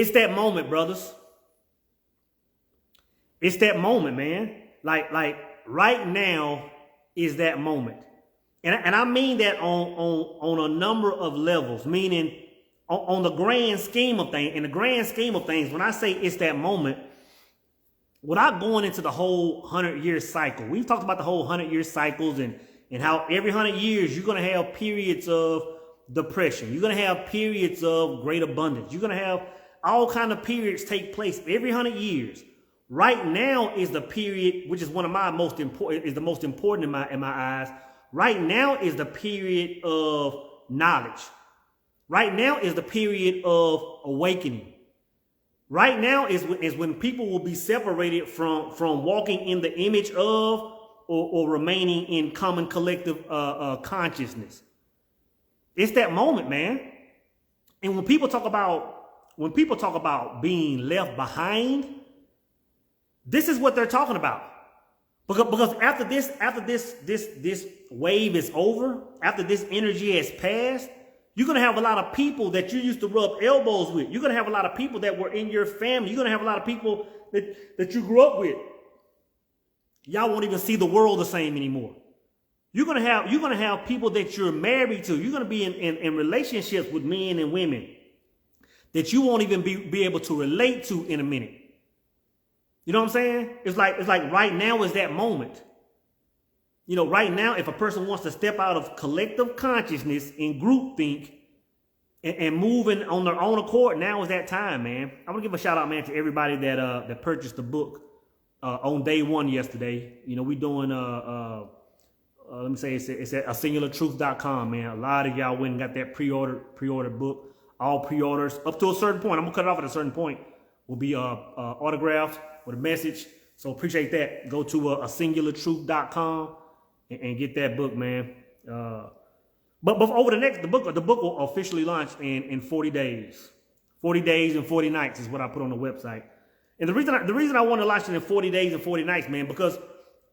It's that moment, brothers. It's that moment, man. Like right now is that moment. And I mean that on a number of levels, meaning on the grand scheme of things. In the grand scheme of things, when I say it's that moment, without going into the whole 100-year cycle, we've talked about the whole 100-year cycles and how every 100 years you're going to have periods of depression. You're going to have periods of great abundance. You're going to have all kind of periods take place every 100 years. Right now is the period, which is one of my most important, is the most important in my eyes. Right now is the period of knowledge. Right now is the period of awakening. Right now is when people will be separated from walking in the image of or remaining in common collective consciousness. It's that moment, man. And when people talk about being left behind, this is what they're talking about. Because after this wave is over, after this energy has passed, you're going to have a lot of people that you used to rub elbows with. You're going to have a lot of people that were in your family. You're going to have a lot of people that you grew up with. Y'all won't even see the world the same anymore. You're going to have people that you're married to. You're going to be in relationships with men and women that you won't even be able to relate to in a minute. You know what I'm saying? It's like right now is that moment. You know, right now, if a person wants to step out of collective consciousness and groupthink and moving on their own accord, now is that time, man. I want to give a shout out, man, to everybody that purchased the book on day one yesterday. You know, we doing let me say it's at asingulartruth.com, man. A lot of y'all went and got that pre-ordered book. All pre-orders up to a certain point. I'm gonna cut it off at a certain point. Will be autographed with a message. So appreciate that. Go to asingulartruth.com and get that book, man. But over the book will officially launch in 40 days. 40 days and 40 nights is what I put on the website. And the reason I want to launch it in 40 days and 40 nights, man, because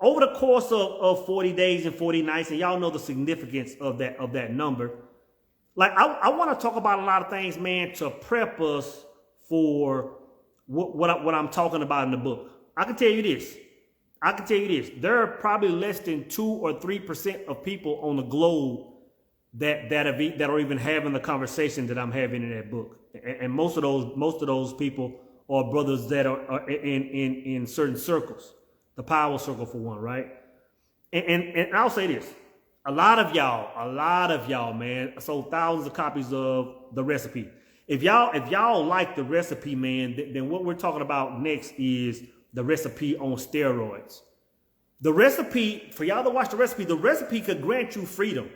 over the course of 40 days and 40 nights, and y'all know the significance of that number, like I want to talk about a lot of things, man, to prep us for what I'm talking about in the book. I can tell you this. There are probably less than 2 or 3% of people on the globe that are even having the conversation that I'm having in that book. And most of those people are brothers that are in certain circles. The power circle for one, right? And I'll say this. A lot of y'all, man, sold thousands of copies of The Recipe. If y'all like The Recipe, man, then what we're talking about next is The Recipe on steroids. The Recipe, for y'all to watch The Recipe could grant you freedom.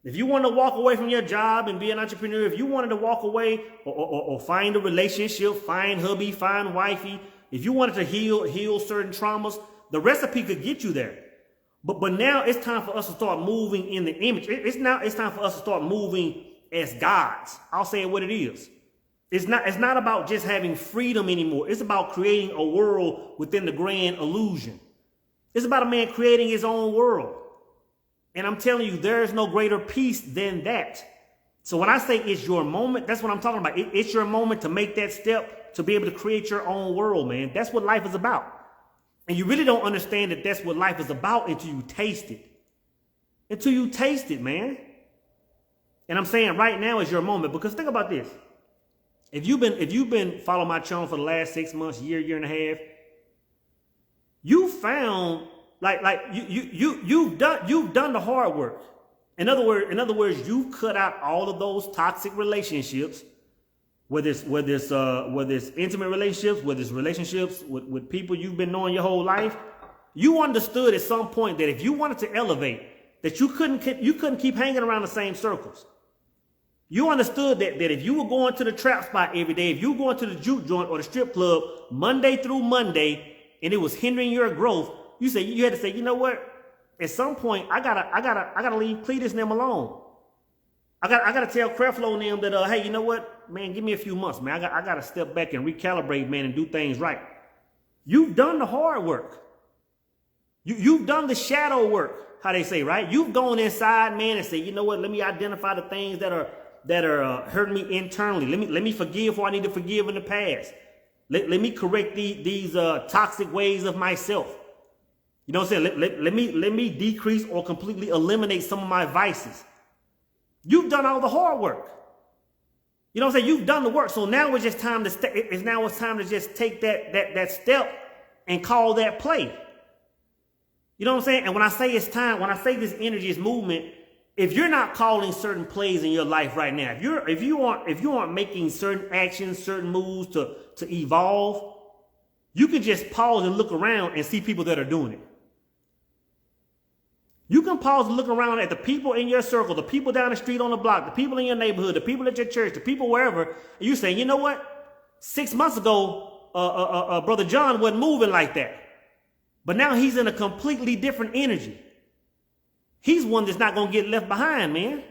If you want to walk away from your job and be an entrepreneur, if you wanted to walk away or find a relationship, find hubby, find wifey, if you wanted to heal certain traumas, The Recipe could get you there. But now it's time for us to start moving in the image. It's time for us to start moving as gods. I'll say it what it is. It's not about just having freedom anymore. It's about creating a world within the grand illusion. It's about a man creating his own world. And I'm telling you, there is no greater peace than that. So when I say it's your moment, that's what I'm talking about. It's your moment to make that step to be able to create your own world, man. That's what life is about. And you really don't understand that that's what life is about until you taste it. Until you taste it, man. And I'm saying right now is your moment, because think about this. If you've been following my channel for the last 6 months, year and a half, you found you've done the hard work. In other words, you've cut out all of those toxic relationships, whether it's intimate relationships, whether it's relationships with people you've been knowing your whole life. You understood at some point that if you wanted to elevate, that you couldn't keep hanging around the same circles. You understood that if you were going to the trap spot every day, if you were going to the juke joint or the strip club Monday through Monday, and it was hindering your growth, you had to say, you know what? At some point, I gotta leave Cletus and them alone. I gotta tell Creflo and them that hey, you know what, man, give me a few months, man. I gotta step back and recalibrate, man, and do things right. You've done the hard work. You've done the shadow work, how they say, right? You've gone inside, man, and say, you know what? Let me identify the things that hurting me internally. Let me forgive what I need to forgive in the past. Let me correct these toxic ways of myself. You know what I'm saying? Let me decrease or completely eliminate some of my vices. You've done all the hard work. You know what I'm saying? You've done the work. So now it's just time to it's time to just take that step and call that play. You know what I'm saying? And when I say it's time, when I say this energy is movement, if you're not calling certain plays in your life right now, if you aren't making certain actions, certain moves to evolve, you can just pause and look around and see people that are doing it. You can pause and look around at the people in your circle, the people down the street on the block, the people in your neighborhood, the people at your church, the people wherever, and you say, you know what? 6 months ago, Brother John wasn't moving like that. But now he's in a completely different energy. He's one that's not going to get left behind, man.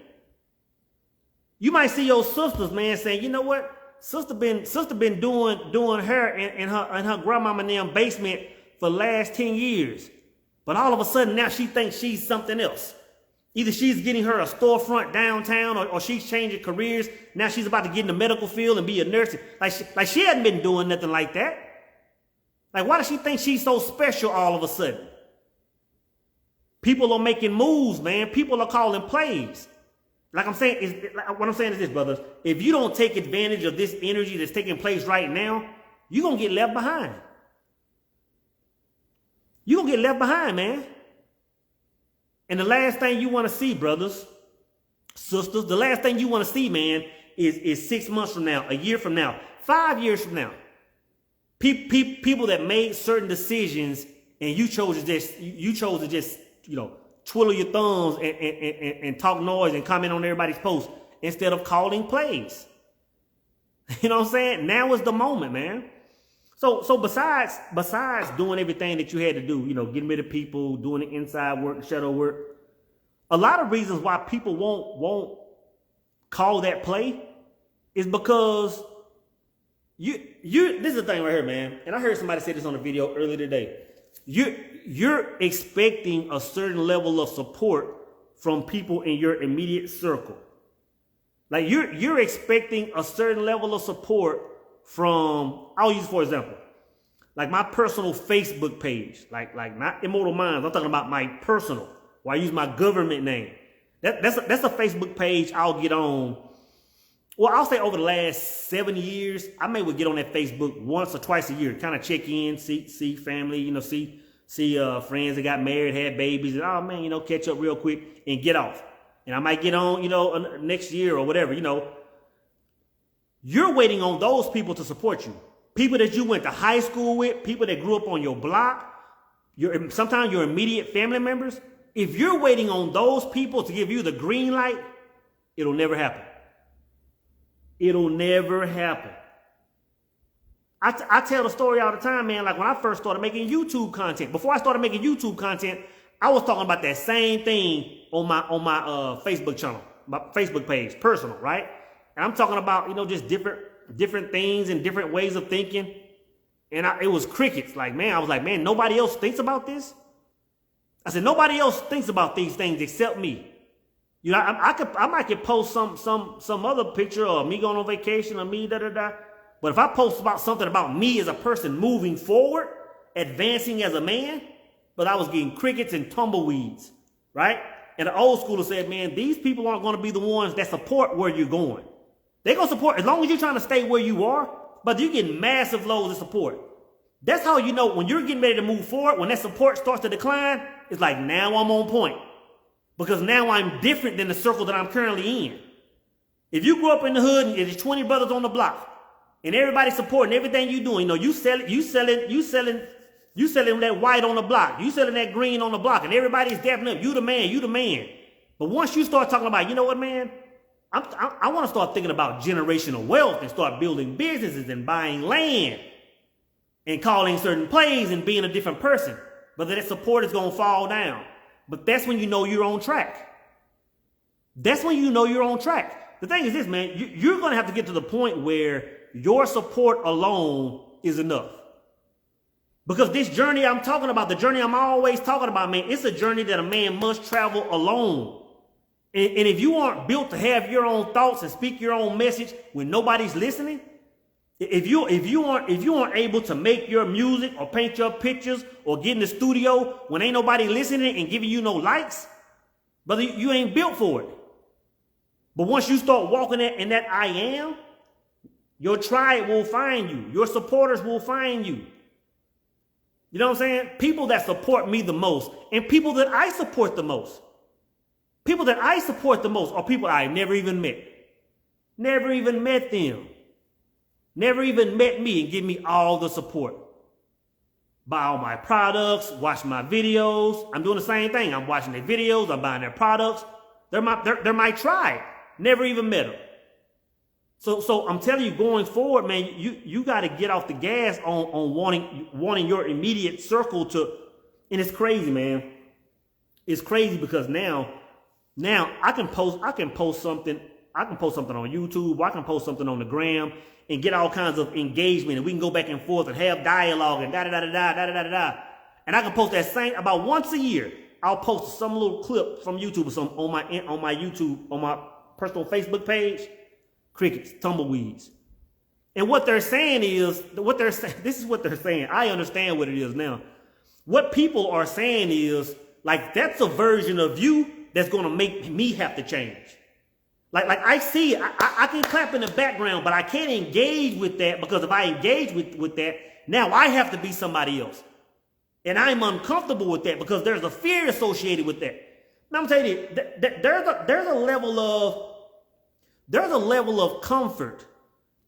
You might see your sisters, man, saying, you know what? Sister been doing her in her grandmama and them basement for the last 10 years. But all of a sudden now she thinks she's something else. Either she's getting her a storefront downtown or she's changing careers. Now she's about to get in the medical field and be a nurse. Like she hadn't been doing nothing like that. Like, why does she think she's so special all of a sudden? People are making moves, man. People are calling plays. Like I'm saying, what I'm saying is this, brothers. If you don't take advantage of this energy that's taking place right now, you're going to get left behind. You're going to get left behind, man. And the last thing you want to see, brothers, sisters, the last thing you want to see, man, is 6 months from now, a year from now, 5 years from now. People that made certain decisions and you chose to just, twiddle your thumbs and talk noise and comment on everybody's posts instead of calling plays. You know what I'm saying? Now is the moment, man. So besides doing everything that you had to do, getting rid of people, doing the inside work, shadow work, a lot of reasons why people won't call that play is because this is the thing right here, man. And I heard somebody say this on a video earlier today. You're expecting a certain level of support from people in your immediate circle. Like you're expecting a certain level of support from, I'll use for example, like my personal Facebook page, like not Immortal Minds. I'm talking about my personal, where I use my government name. That's a Facebook page I'll get on. Well, I'll say over the last 7 years, I may would get on that Facebook once or twice a year, kind of check in, see family, see friends that got married, had babies, and oh man, catch up real quick and get off. And I might get on, next year or whatever, You're waiting on those people to support you. People that you went to high school with, people that grew up on your block, sometimes your immediate family members. If you're waiting on those people to give you the green light, it'll never happen. It'll never happen. I tell the story all the time, man. Like when I first started making YouTube content. Before I started making YouTube content, I was talking about that same thing on my Facebook channel, my Facebook page, personal, right? And I'm talking about, just different things and different ways of thinking. And it was crickets. Like, man, I was like, man, nobody else thinks about this? I said, nobody else thinks about these things except me. I might could post some other picture of me going on vacation or me da-da-da. But if I post about something about me as a person moving forward, advancing as a man, but I was getting crickets and tumbleweeds, right? And the old schooler said, man, these people aren't going to be the ones that support where you're going. They're going to support, as long as you're trying to stay where you are, but you're getting massive loads of support. That's how you know when you're getting ready to move forward, when that support starts to decline, it's like, now I'm on point. Because now I'm different than the circle that I'm currently in. If you grew up in the hood and there's 20 brothers on the block, and everybody supporting everything you doing, you selling that white on the block, you selling that green on the block, and everybody's dapping up. You the man. But once you start talking about, you know what, man, I want to start thinking about generational wealth and start building businesses and buying land and calling certain plays and being a different person. But that support is going to fall down. But that's when you know you're on track. That's when you know you're on track. The thing is this, man, you're going to have to get to the point where your support alone is enough. Because this journey I'm talking about, the journey I'm always talking about, man, it's a journey that a man must travel alone. And if you aren't built to have your own thoughts and speak your own message when nobody's listening, if you aren't able to make your music or paint your pictures or get in the studio when ain't nobody listening and giving you no likes, brother, you ain't built for it. But once you start walking in that I am, your tribe will find you. Your supporters will find you. You know what I'm saying? People that support me the most and people that I support the most. People that I support the most are people I never even met. Never even met them. Never even met me and give me all the support. Buy all my products, watch my videos. I'm doing the same thing. I'm watching their videos. I'm buying their products. They're my tribe. Never even met them. So I'm telling you, going forward, man, you got to get off the gas on wanting your immediate circle to, and it's crazy, man. It's crazy because now I can post something on YouTube, or I can post something on the gram and get all kinds of engagement, and we can go back and forth and have dialogue and da-da-da-da-da-da-da-da-da. And I can post that same, about once a year, I'll post some little clip from YouTube or something on my YouTube, on my personal Facebook page. Crickets, tumbleweeds. And what they're saying is, this is what they're saying. I understand what it is now. What people are saying is, like, that's a version of you that's going to make me have to change. Like I see, I can clap in the background, but I can't engage with that, because if I engage with that, now I have to be somebody else. And I'm uncomfortable with that because there's a fear associated with that. Now I'm telling you, there's a level of comfort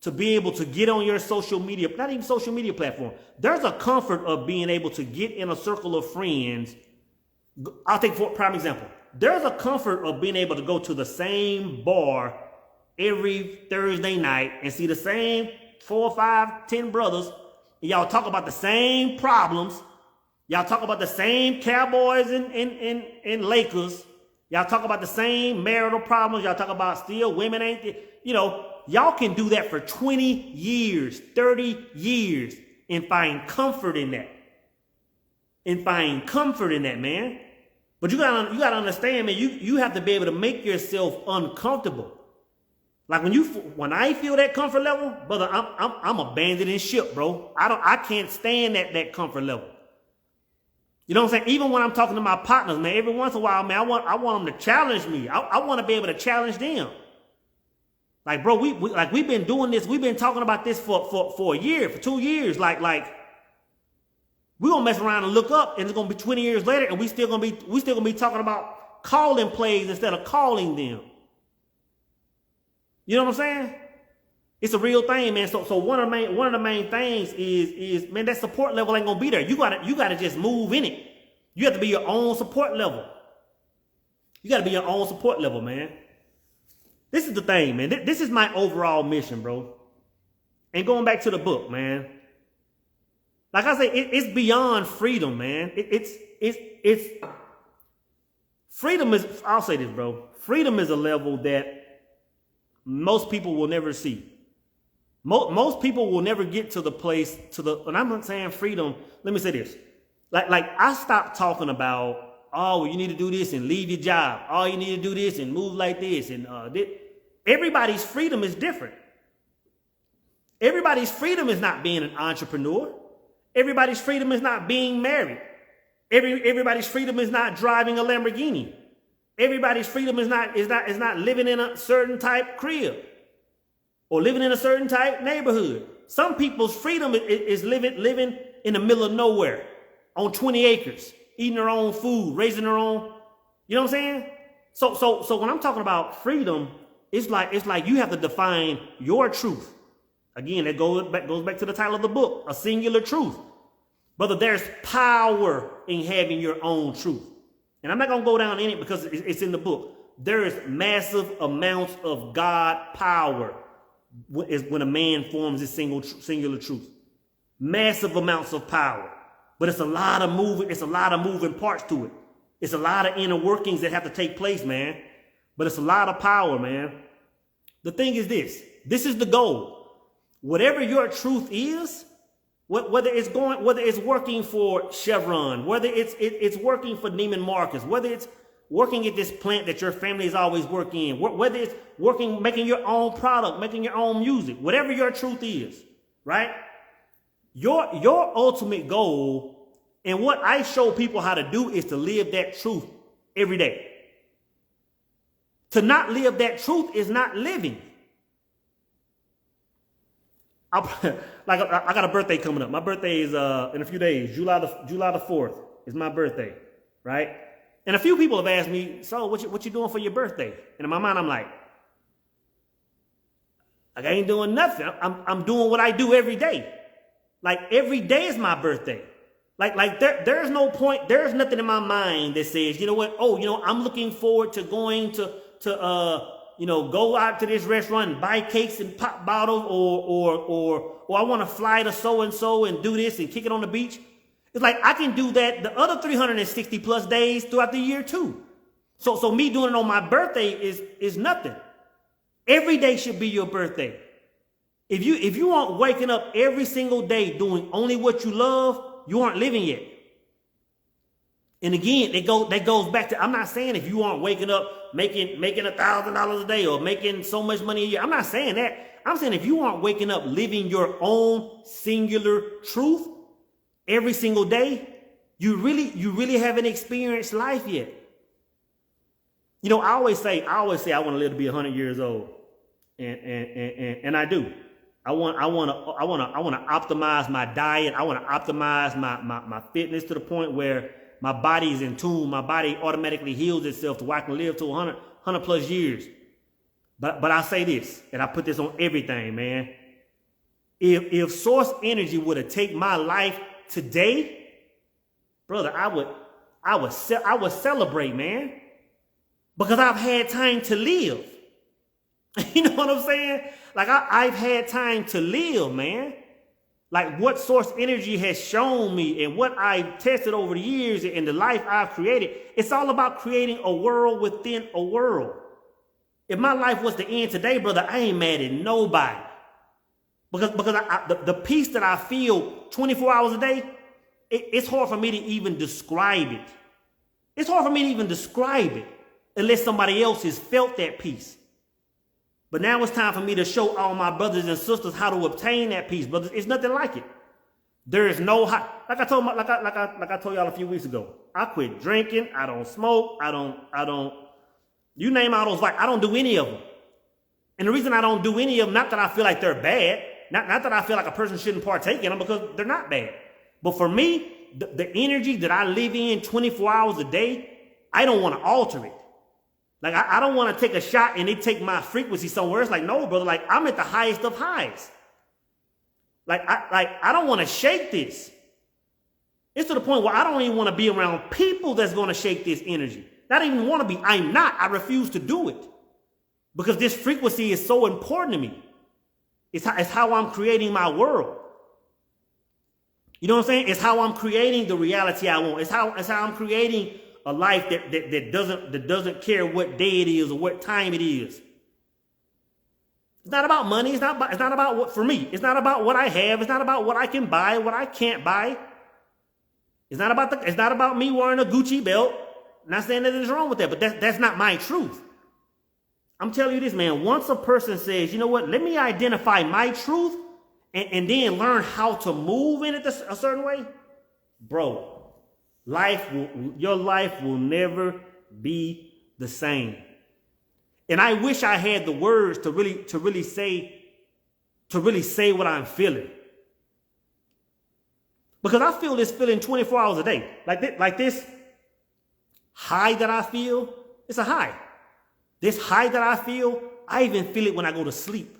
to be able to get on your social media, not even social media platform. There's a comfort of being able to get in a circle of friends. I'll take for prime example. There's a comfort of being able to go to the same bar every Thursday night and see the same 4, 5, 10 brothers. And y'all talk about the same problems. Y'all talk about the same Cowboys and Lakers. Y'all talk about the same marital problems. Y'all talk about still women ain't, y'all can do that for 20 years, 30 years and find comfort in that. Man. But you gotta understand, man, you have to be able to make yourself uncomfortable. Like when I feel that comfort level, brother, I'm abandoning ship, bro. I can't stand that comfort level. You know what I'm saying? Even when I'm talking to my partners, man, every once in a while, man, I want them to challenge me. I want to be able to challenge them. Like, bro, we've been doing this. We've been talking about this for a year, for 2 years. Like we're gonna mess around and look up, and it's gonna be 20 years later, and we still gonna be talking about calling plays instead of calling them. You know what I'm saying? It's a real thing, man. So one of the main things is man, that support level ain't gonna be there. You gotta just move in it. You have to be your own support level. You gotta be your own support level, man. This is the thing, man. This is my overall mission, bro. And going back to the book, man. Like I say, it's beyond freedom, man. It's freedom is. I'll say this, bro. Freedom is a level that most people will never see. Most people will never get to the place and I'm not saying freedom. Let me say this. Like I stopped talking about, oh, well, you need to do this and leave your job. Oh, you need to do this and move like this. And everybody's freedom is different. Everybody's freedom is not being an entrepreneur. Everybody's freedom is not being married. Everybody's freedom is not driving a Lamborghini. Everybody's freedom is not living in a certain type crib or living in a certain type neighborhood. Some people's freedom is living in the middle of nowhere on 20 acres, eating their own food, raising their own. You know what I'm saying? So when I'm talking about freedom, it's like you have to define your truth. Again, that goes back to the title of the book, A Singular Truth. Brother, there's power in having your own truth. And I'm not going to go down in it because it's in the book. There is massive amounts of God power when a man forms his singular truth. Massive amounts of power. But it's a lot of moving parts to it. It's a lot of inner workings that have to take place, man. But it's a lot of power, man. The thing is this. This is the goal. Whatever your truth is, whether it's working for Chevron, whether it's working for Neiman Marcus, whether it's working at this plant that your family is always working in, whether it's working, making your own product, making your own music, whatever your truth is, right? Your ultimate goal, and what I show people how to do, is to live that truth every day. To not live that truth is not living. I got a birthday coming up. My birthday is in a few days. July the 4th is my birthday, right? And a few people have asked me, so what you doing for your birthday? And in my mind, I'm like I ain't doing nothing. I'm doing what I do every day. Like every day is my birthday. Like there's no point. There's nothing in my mind that says, you know what? Oh, I'm looking forward to going to go out to this restaurant and buy cakes and pop bottles, or I want to fly to so-and-so and do this and kick it on the beach. It's like I can do that the other 360 plus days throughout the year too. So me doing it on my birthday is nothing. Every day should be your birthday. If you aren't waking up every single day doing only what you love, you aren't living yet. And again, that goes back to, I'm not saying if you aren't waking up making $1,000 a day or making so much money a year. I'm not saying that. I'm saying if you aren't waking up living your own singular truth every single day, you really haven't experienced life yet. I always say I want to live to be 100 years old, and I do. I want to optimize my diet. I want to optimize my fitness to the point where my body is in tune. My body automatically heals itself to where I can live to 100 plus years. But I say this, and I put this on everything, man. If source energy were to take my life today, brother, I would celebrate, man, because I've had time to live. You know what I'm saying? Like I've had time to live, man. Like what source energy has shown me and what I've tested over the years and the life I've created, it's all about creating a world within a world. If my life was to end today, brother, I ain't mad at nobody. Because the peace that I feel 24 hours a day, it's hard for me to even describe it. It's hard for me to even describe it unless somebody else has felt that peace. But now it's time for me to show all my brothers and sisters how to obtain that peace, brothers. It's nothing like it. There is no like I told y'all a few weeks ago. I quit drinking. I don't smoke. I don't. You name all those. Like I don't do any of them. And the reason I don't do any of them, not that I feel like they're bad, not that I feel like a person shouldn't partake in them, because they're not bad. But for me, the energy that I live in 24 hours a day, I don't want to alter it. Like, I don't want to take a shot and they take my frequency somewhere. It's like, no, brother, like, I'm at the highest of highs. I don't want to shake this. It's to the point where I don't even want to be around people that's going to shake this energy. Not even want to be. I'm not. I refuse to do it. Because this frequency is so important to me. It's how I'm creating my world. You know what I'm saying? It's how I'm creating the reality I want. It's how I'm creating a life that doesn't care what day it is or what time it is. It's not about money. It's not about what, for me. It's not about what I have. It's not about what I can buy, what I can't buy. It's not about me wearing a Gucci belt. Not saying that there's wrong with that, but that's not my truth. I'm telling you this, man. Once a person says, you know what, let me identify my truth and then learn how to move in it a certain way, bro, your life will never be the same. And I wish I had the words to really say what I'm feeling. Because I feel this feeling 24 hours a day. Like this high that I feel, it's a high. This high that I feel, I even feel it when I go to sleep.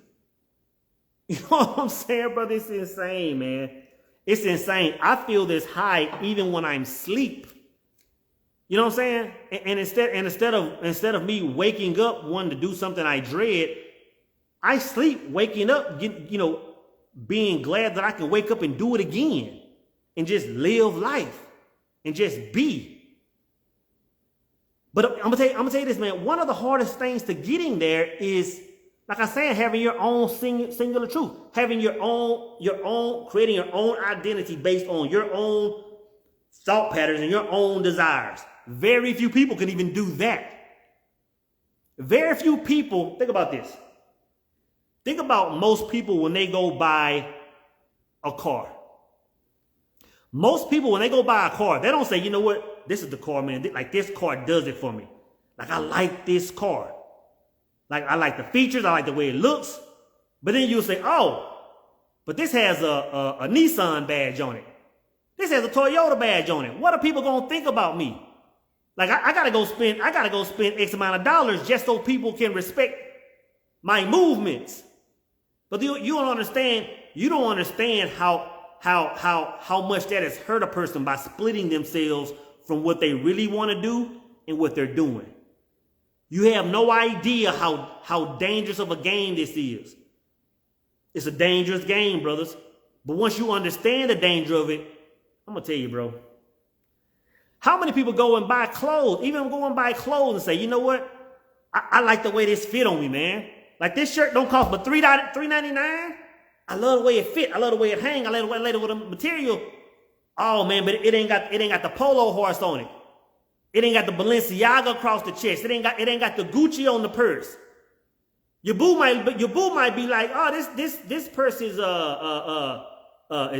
You know what I'm saying, brother? It's insane, man. It's insane. I feel this high even when I'm asleep. You know what I'm saying? And instead of me waking up wanting to do something I dread, I sleep waking up, being glad that I can wake up and do it again and just live life and just be. But I'm gonna tell you this, man. One of the hardest things to getting there is, like I said, having your own singular truth, having your own, creating your own identity based on your own thought patterns and your own desires. very few people can even do that. Very few people, think about this. Think about most people when they go buy a car. Most people, when they go buy a car, they don't say, you know what, this is the car, man. Like, this car does it for me. Like, I like this car. Like, I like the features. I like the way it looks. But then you'll say, oh, but this has a Nissan badge on it. This has a Toyota badge on it. What are people going to think about me? Like, I got to go spend X amount of dollars just so people can respect my movements. But you don't understand. You don't understand how much that has hurt a person by splitting themselves from what they really want to do and what they're doing. You have no idea how dangerous of a game this is. It's a dangerous game, brothers. But once you understand the danger of it, I'm going to tell you, bro. How many people go and buy clothes, even go and buy clothes and say, you know what? I like the way this fit on me, man. Like, this shirt don't cost but $3.99. I love the way it fit. I love the way it hang. I love the way the material. Oh, man, but it ain't got the polo horse on it. It ain't got the Balenciaga across the chest. It ain't got the Gucci on the purse. Your boo might be like, oh, this purse is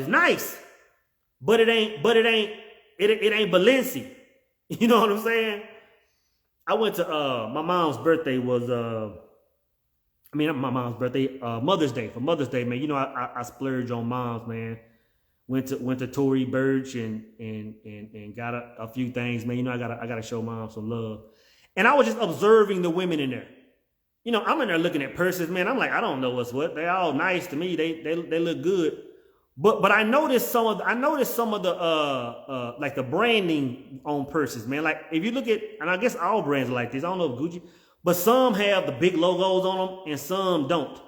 nice, but it ain't Balenci. You know what I'm saying? I went to my mom's birthday was not my mom's birthday, Mother's Day. For Mother's Day, man, you know I splurge on moms, man. Went to Tory Burch and got a few things, man. You know I gotta show mom some love. And I was just observing the women in there. You know, I'm in there looking at purses, man. I'm like, I don't know what's what. They're all nice to me. They look good. But I noticed some of the like the branding on purses, man. Like, if you look at, and I guess all brands are like this. I don't know if Gucci, but some have the big logos on them and some don't.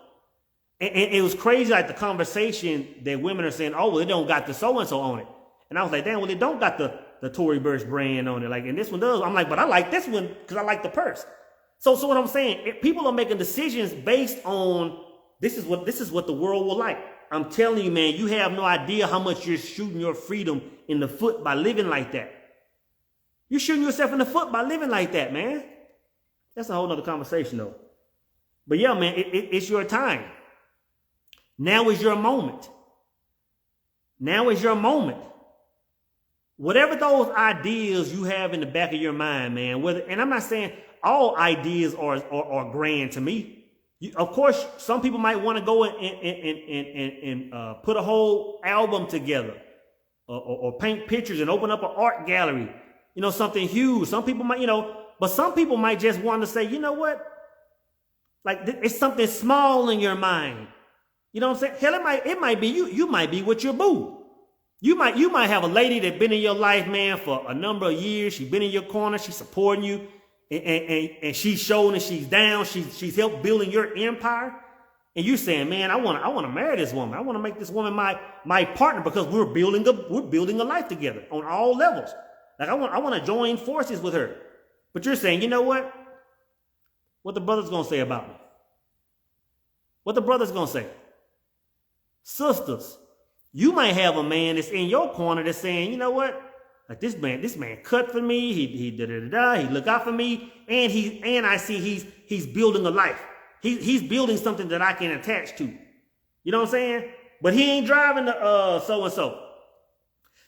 And it was crazy, like the conversation that women are saying, oh, well, it don't got the so-and-so on it. And I was like, damn, well, it don't got the Tory Burch brand on it. Like, and this one does. I'm like, but I like this one because I like the purse. So what I'm saying, people are making decisions based on this is what the world will like. I'm telling you, man, you have no idea how much you're shooting your freedom in the foot by living like that. You're shooting yourself in the foot by living like that, man. That's a whole nother conversation, though. But yeah, man, it's your time. Now is your moment. Now is your moment. Whatever those ideas you have in the back of your mind, man, and I'm not saying all ideas are grand to me. Of course, some people might want to go and put a whole album together or paint pictures and open up an art gallery, you know, something huge. Some people might, you know, but some people might just want to say, you know what? Like, it's something small in your mind. You know what I'm saying? Hell, it might be you might be with your boo. You might have a lady that been in your life, man, for a number of years. She's been in your corner. She's supporting you. And she's showing that she's down. She's helped building your empire. And you're saying, man, I want to marry this woman. I want to make this woman my partner because we're building a life together on all levels. Like, I want to join forces with her. But you're saying, you know what? What the brother's going to say about me? What the brother's going to say? Sisters, you might have a man that's in your corner that's saying, you know what? Like, this man cut for me. He he look out for me, and I see he's building a life. He's building something that I can attach to. You know what I'm saying? But he ain't driving the so-and-so.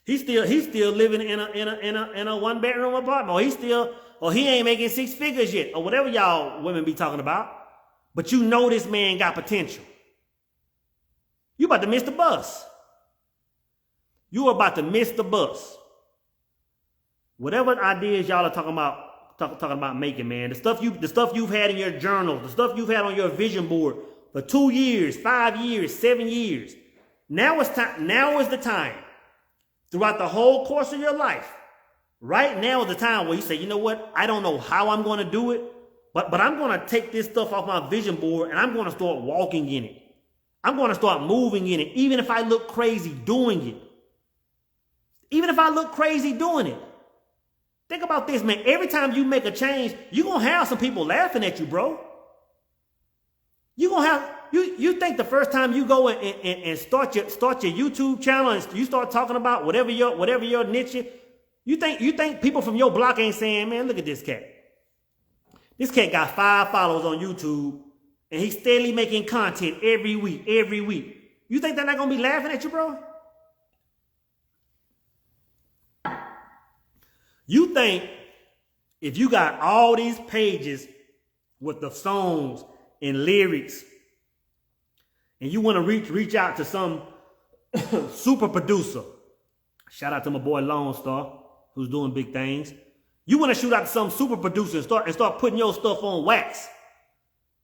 He's still living in a one bedroom apartment, or he ain't making six figures yet, or whatever y'all women be talking about. But you know this man got potential. You about to miss the bus. You are about to miss the bus. Whatever ideas y'all are talking about making, man, the stuff you've had in your journals, the stuff you've had on your vision board for 2 years, 5 years, 7 years. Now is the time. Throughout the whole course of your life, right now is the time where you say, you know what? I don't know how I'm going to do it, but I'm going to take this stuff off my vision board and I'm going to start walking in it. I'm going to start moving in it, even if I look crazy doing it. Even if I look crazy doing it. Think about this, man. Every time you make a change, you're going to have some people laughing at you, bro. You're going to have, you think the first time you go and start your YouTube channel and you start talking about whatever your niche is, You think people from your block ain't saying, man, look at this cat. This cat got 5 followers on YouTube, and he's steadily making content every week. You think they're not gonna be laughing at you, bro? You think if you got all these pages with the songs and lyrics, and you want to reach out to some super producer, shout out to my boy Lone Star, who's doing big things. You want to shoot out to some super producer and start putting your stuff on wax.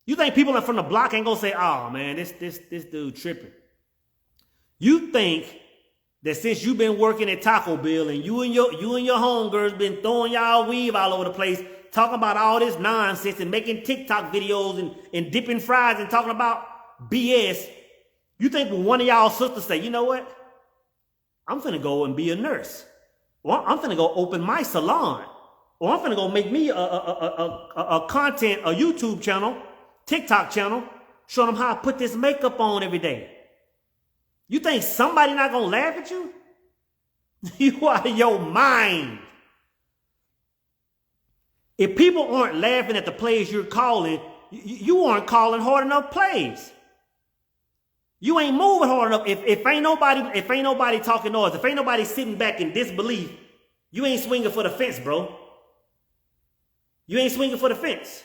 You think people from the block ain't gonna say, oh man, this dude tripping. You think that since you've been working at Taco Bell and you and your homegirls been throwing y'all weave all over the place, talking about all this nonsense and making TikTok videos and dipping fries and talking about BS, you think when one of y'all sisters say, you know what? I'm finna go and be a nurse. Or I'm finna go open my salon. Or I'm finna go make me a content, a YouTube channel, TikTok channel, showing them how I put this makeup on every day. You think somebody not gonna laugh at you? You out of your mind. If people aren't laughing at the plays you're calling, you aren't calling hard enough plays. You ain't moving hard enough. If ain't nobody talking noise, if ain't nobody sitting back in disbelief, you ain't swinging for the fence, bro. You ain't swinging for the fence.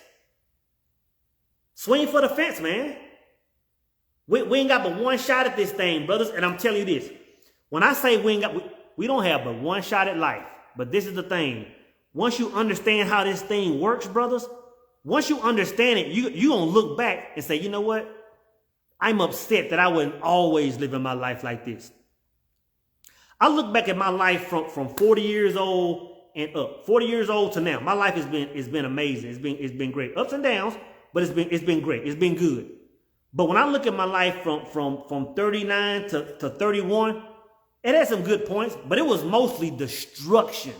Swing for the fence, man. We ain't got but one shot at this thing, brothers. And I'm telling you this. When I say we don't have but one shot at life. But this is the thing. Once you understand how this thing works, brothers, once you understand it, you gonna look back and say, you know what? I'm upset that I wasn't always living my life like this. I look back at my life from 40 years old and up. 40 years old to now. My life has been amazing. It's been great. Ups and downs, but it's been great. It's been good. But when I look at my life from 39 to 31, it had some good points, but it was mostly destruction.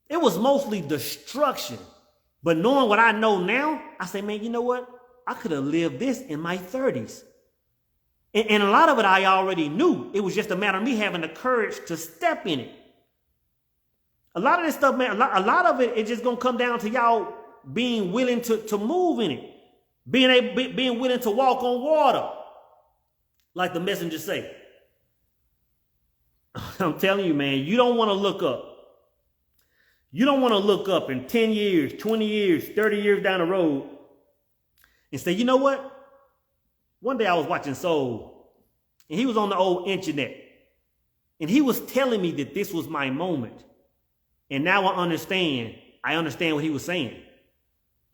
It was mostly destruction. But knowing what I know now, I say, man, you know what? I could have lived this in my 30s. And a lot of it I already knew. It was just a matter of me having the courage to step in it. A lot of this stuff, man, a lot of it is just going to come down to y'all being willing to move in it. Being willing to walk on water. Like the messengers say. I'm telling you, man, you don't want to look up. You don't want to look up in 10 years, 20 years, 30 years down the road and say, you know what? One day I was watching Soul, and he was on the old internet, and he was telling me that this was my moment. And now I understand what he was saying.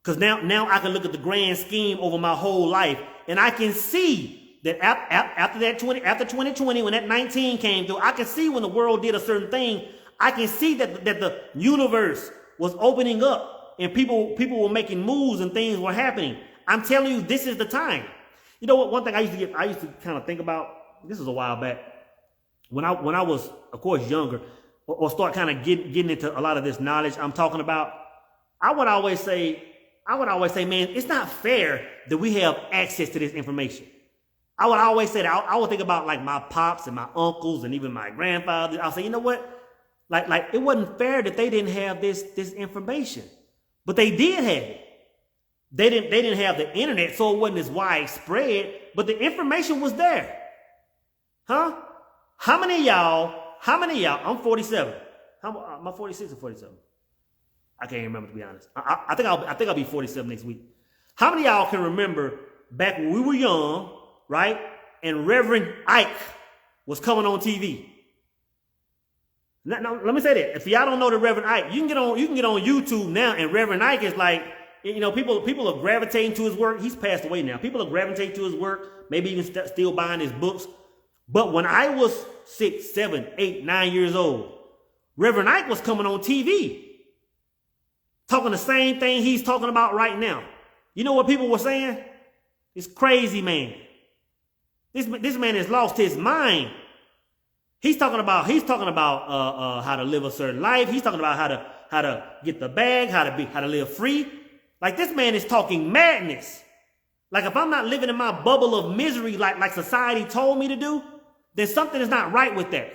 Because now I can look at the grand scheme over my whole life, and I can see that after 2020, when that 19 came through, I can see when the world did a certain thing. I can see that the universe was opening up, and people were making moves, and things were happening. I'm telling you, this is the time. You know what? One thing I used to kind of think about. This was a while back when I was, of course, younger, or start kind of getting into a lot of this knowledge I'm talking about. I would always say, man, it's not fair that we have access to this information. I would always say that. I would think about like my pops and my uncles and even my grandfather. I'll say, you know what? Like it wasn't fair that they didn't have this information, but they did have it. They didn't have the internet, so it wasn't as widespread, but the information was there. Huh? How many of y'all, I'm 47. Am I 46 or 47? I can't remember, to be honest. I think I'll be 47 next week. How many of y'all can remember back when we were young, right? And Reverend Ike was coming on TV. Now, let me say that. If y'all don't know the Reverend Ike, you can get on YouTube now, and Reverend Ike is like, you know, people are gravitating to his work. He's passed away now. People are gravitating to his work, maybe even still buying his books. But when I was 6, 7, 8, 9 years old, Reverend Ike was coming on TV, talking the same thing he's talking about right now. You know what people were saying? It's crazy, man. This man has lost his mind. He's talking about how to live a certain life. He's talking about how to get the bag, how to live free. Like, this man is talking madness. Like, if I'm not living in my bubble of misery like society told me to do, then something is not right with that.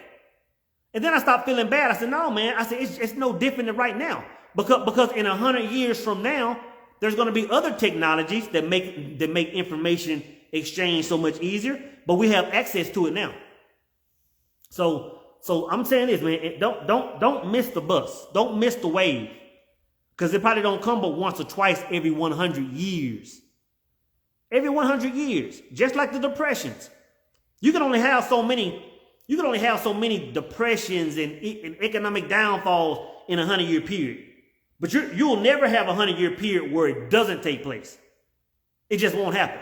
And then I stopped feeling bad. I said, no, man. I said, it's no different than right now. Because in 100 years from now, there's going to be other technologies that make information exchange so much easier, but we have access to it now. So I'm saying this, man, don't miss the bus. Don't miss the wave. Because it probably don't come but once or twice every 100 years. Every 100 years. Just like the depressions. You can only have so many depressions and economic downfalls in a 100-year period. But you'll never have a 100-year period where it doesn't take place. It just won't happen.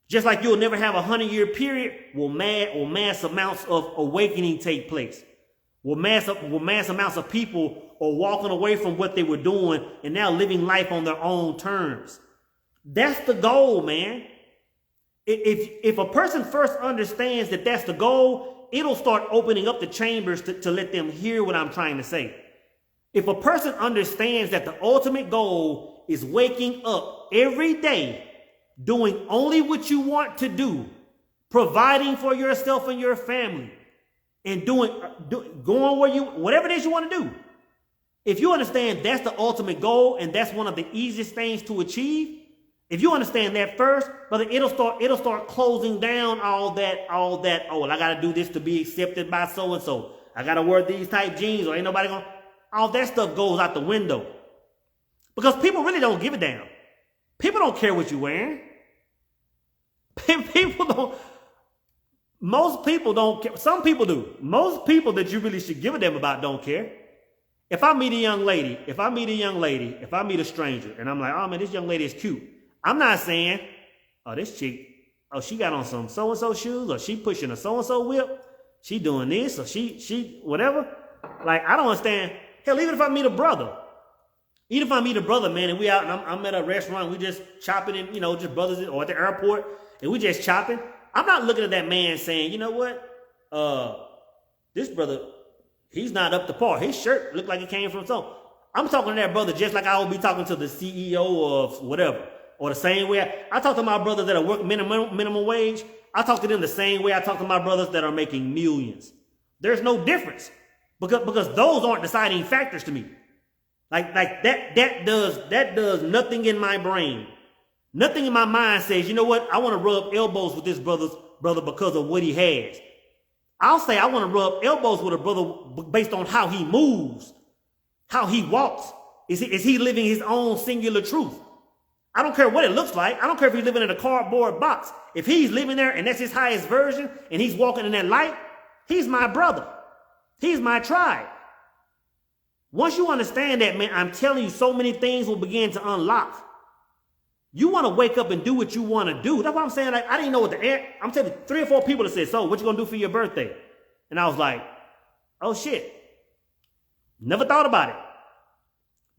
Just like you'll never have a 100-year period where mass amounts of awakening take place. Where mass amounts of people are walking away from what they were doing and now living life on their own terms. That's the goal, man. If a person first understands that that's the goal, it'll start opening up the chambers to let them hear what I'm trying to say. If a person understands that the ultimate goal is waking up every day, doing only what you want to do, providing for yourself and your family, and going whatever it is you want to do. If you understand that's the ultimate goal and that's one of the easiest things to achieve, if you understand that first, brother, it'll start closing down all that, oh, well, I got to do this to be accepted by so-and-so. I got to wear these type jeans or ain't nobody going to. All that stuff goes out the window. Because people really don't give a damn. People don't care what you're wearing. Most people don't care. Some people do. Most people that you really should give a damn about don't care. If I meet a stranger, and I'm like, oh man, this young lady is cute. I'm not saying, oh, this chick, oh, she got on some so-and-so shoes, or she pushing a so-and-so whip. She doing this, or she whatever. Like, I don't understand. Hell, even if I meet a brother, man, and we out and I'm at a restaurant, we just chopping and, just brothers, or at the airport, and we just chopping. I'm not looking at that man saying, you know what? This brother, he's not up to par. His shirt looked like it came from some. I'm talking to that brother just like I would be talking to the CEO of whatever. Or the same way I talk to my brothers that are working minimum wage. I talk to them the same way I talk to my brothers that are making millions. There's no difference. Because those aren't deciding factors to me. Like that does nothing in my brain. Nothing in my mind says, you know what? I want to rub elbows with this brother because of what he has. I'll say I want to rub elbows with a brother based on how he moves, how he walks. Is he living his own singular truth? I don't care what it looks like. I don't care if he's living in a cardboard box. If he's living there and that's his highest version and he's walking in that light, he's my brother. He's my tribe. Once you understand that, man, I'm telling you, so many things will begin to unlock. You want to wake up and do what you want to do. That's what I'm saying. Like, I didn't know what I'm telling you, 3 or 4 people that said, so what you going to do for your birthday? And I was like, oh shit. Never thought about it.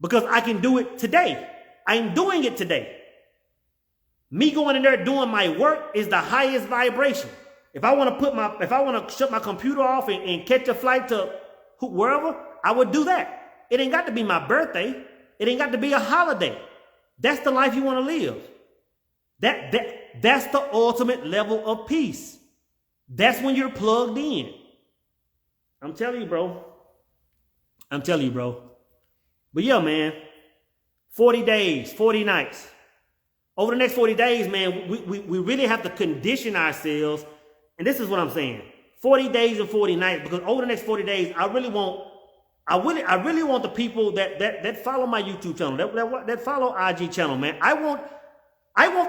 Because I can do it today. I'm doing it today. Me going in there doing my work is the highest vibration. If I want to shut my computer off and catch a flight to wherever, I would do that. It ain't got to be my birthday. It ain't got to be a holiday. That's the life you want to live. That's the ultimate level of peace. That's when you're plugged in. I'm telling you, bro. But yeah, man, 40 days, 40 nights. Over the next 40 days, man, we really have to condition ourselves. And this is what I'm saying. 40 days and 40 nights, because over the next 40 days, I really want the people that follow my YouTube channel, that follow IG channel, man. I want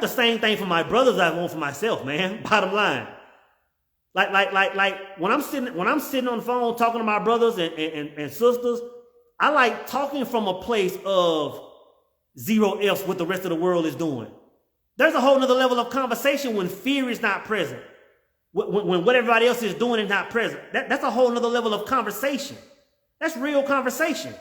the same thing for my brothers I want for myself, man. Bottom line. Like when I'm sitting on the phone talking to my brothers and sisters, I like talking from a place of zero else what the rest of the world is doing. There's a whole nother level of conversation when fear is not present. When what everybody else is doing is not present. That's a whole nother level of conversation. That's real conversation.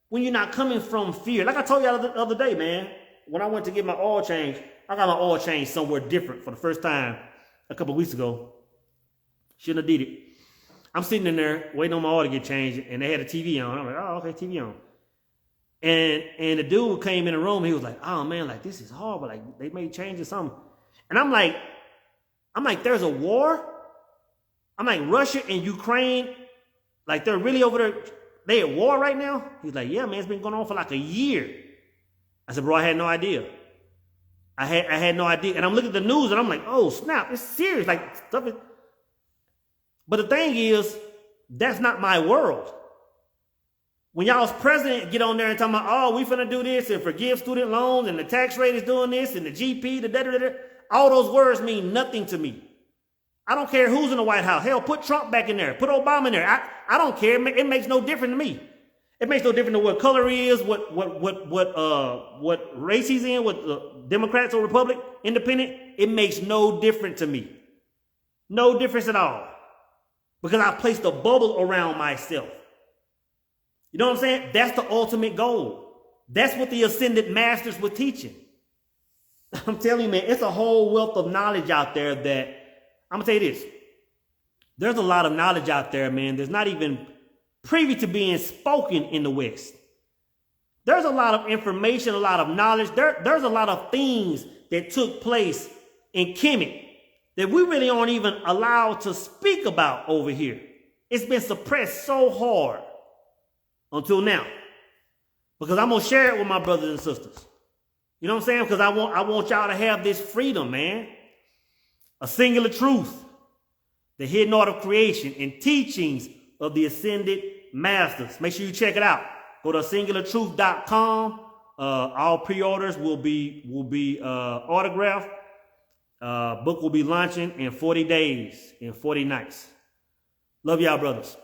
When you're not coming from fear. Like I told y'all the other day, man, when I went to get my oil change, I got my oil change somewhere different for the first time a couple of weeks ago. Shouldn't have did it. I'm sitting in there waiting on my oil to get changed, and they had a TV on. I'm like, oh, okay, TV on. And the dude came in the room, he was like, oh man, like this is horrible. Like they made changes something. And I'm like, there's a war? I'm like, Russia and Ukraine Like they're really over there, they at war right now? He's like, yeah, man, it's been going on for like a year. I said, bro, I had no idea. I had no idea. And I'm looking at the news and I'm like, oh, snap, it's serious. Like stuff is. But the thing is, that's not my world. When y'all's president get on there and talking about, oh, we finna do this and forgive student loans and the tax rate is doing this and the GP, the da-da-da-da, all those words mean nothing to me. I don't care who's in the White House. Hell, put Trump back in there. Put Obama in there. I don't care. It makes no difference to me. It makes no difference to what color he is, what race he's in, what Democrats or Republic, independent. It makes no difference to me. No difference at all. Because I placed a bubble around myself. You know what I'm saying? That's the ultimate goal. That's what the ascended masters were teaching. I'm telling you, man, it's a whole wealth of knowledge out there that, I'm going to tell you this. There's a lot of knowledge out there, man, that's not even privy to being spoken in the West. There's a lot of information, a lot of knowledge. There's a lot of things that took place in Kemet that we really aren't even allowed to speak about over here. It's been suppressed so hard until now. Because I'm going to share it with my brothers and sisters. You know what I'm saying? Because I want y'all to have this freedom, man. A singular truth, the hidden art of creation, and teachings of the ascended masters. Make sure you check it out. Go to singulartruth.com. All pre-orders will be autographed. Book will be launching in 40 days, in 40 nights. Love y'all, brothers.